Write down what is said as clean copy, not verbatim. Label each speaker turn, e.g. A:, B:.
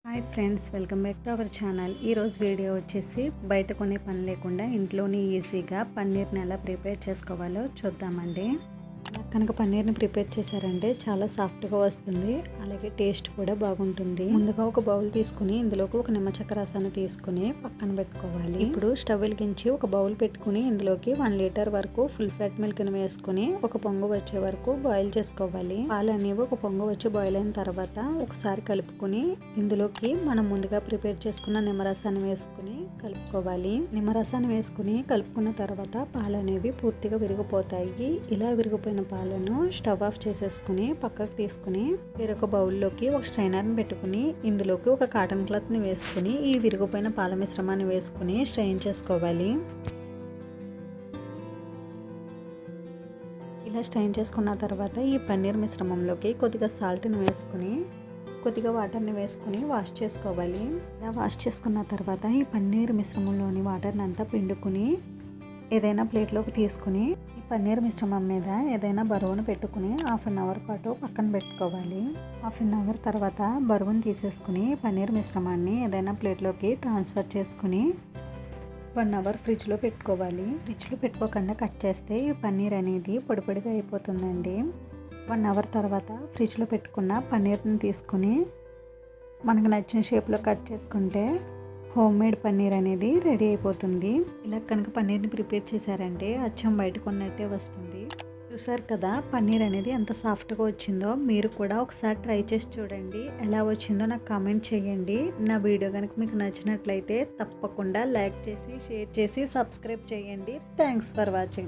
A: Hi friends, welcome back to our channel. ఈరోజు video వచ్చేసి బయట కొనే పని లేకుండా ఇంట్లోనే ఈజీగా పన్నీర్ని ఎలా ప్రిపేర్ చేసుకోవాలో చూద్దామండి. కనుక పన్నీర్ని ప్రిపేర్ చేశారంటే చాలా సాఫ్ట్గా వస్తుంది, అలాగే టేస్ట్ కూడా బాగుంటుంది. ముందుగా ఒక బౌల్ తీసుకుని ఇందులోకి ఒక నిమ్మచెక్క రసాన్ని తీసుకుని పక్కన పెట్టుకోవాలి. ఇప్పుడు స్టవ్ వెలిగించి ఒక బౌల్ పెట్టుకుని ఇందులోకి 1 లీటర్ వరకు ఫుల్ ఫ్యాట్ మిల్క్ ని వేసుకుని ఒక పొంగు వచ్చే వరకు బాయిల్ చేసుకోవాలి. పాలు అనేవి ఒక పొంగు వచ్చి బాయిల్ అయిన తర్వాత ఒకసారి కలుపుకుని ఇందులోకి మనం ముందుగా ప్రిపేర్ చేసుకున్న నిమ్మరసాన్ని వేసుకుని కలుపుకోవాలి. నిమ్మరసాన్ని వేసుకుని కలుపుకున్న తర్వాత పాలు అనేవి పూర్తిగా విరిగిపోతాయి. ఇలా విరిగిపోయిన పాలను స్టవ్ ఆఫ్ చేసేసుకుని పక్కకు తీసుకుని వేరొక బౌల్లోకి ఒక స్ట్రైనర్ని పెట్టుకుని ఇందులోకి ఒక కాటన్ క్లాత్ని వేసుకుని ఈ విరిగిపోయిన పాల మిశ్రమాన్ని వేసుకుని స్ట్రెయిన్ చేసుకోవాలి. ఇలా స్ట్రెయిన్ చేసుకున్న తర్వాత ఈ పన్నీర్ మిశ్రమంలోకి కొద్దిగా సాల్ట్ని వేసుకుని కొద్దిగా వాటర్ని వేసుకుని వాష్ చేసుకోవాలి. ఇలా వాష్ చేసుకున్న తర్వాత ఈ పన్నీర్ మిశ్రమంలోని వాటర్ని అంతా పిండుకుని ఏదైనా ప్లేట్లోకి తీసుకుని ఈ పన్నీర్ మిశ్రమం మీద ఏదైనా బరువును పెట్టుకుని 1/2 అవర్ పాటు పక్కన పెట్టుకోవాలి. 1/2 అవర్ తర్వాత బరువును తీసేసుకుని పన్నీర్ మిశ్రమాన్ని ఏదైనా ప్లేట్లోకి ట్రాన్స్ఫర్ చేసుకుని 1 అవర్ ఫ్రిడ్జ్లో పెట్టుకోవాలి. ఫ్రిడ్జ్లో పెట్టుకోకుండా కట్ చేస్తే ఈ పన్నీర్ అనేది పొడి పొడిగా అయిపోతుందండి. 1 అవర్ తర్వాత ఫ్రిడ్జ్లో పెట్టుకున్న పన్నీర్ని తీసుకుని మనకు నచ్చిన షేప్లో కట్ చేసుకుంటే హోమ్ మేడ్ పన్నీర్ అనేది రెడీ అయిపోతుంది. ఇలా కనుక పన్నీర్ని ప్రిపేర్ చేశారంటే అచ్చం బయట కొన్నట్టే వస్తుంది. చూసారు కదా పన్నీర్ అనేది ఎంత సాఫ్ట్గా వచ్చిందో. మీరు కూడా ఒకసారి ట్రై చేసి చూడండి. ఎలా వచ్చిందో నాకు కామెంట్ చేయండి. నా వీడియో కనుక మీకు నచ్చినట్లయితే తప్పకుండా లైక్ చేసి షేర్ చేసి సబ్స్క్రైబ్ చేయండి. Thanks for watching.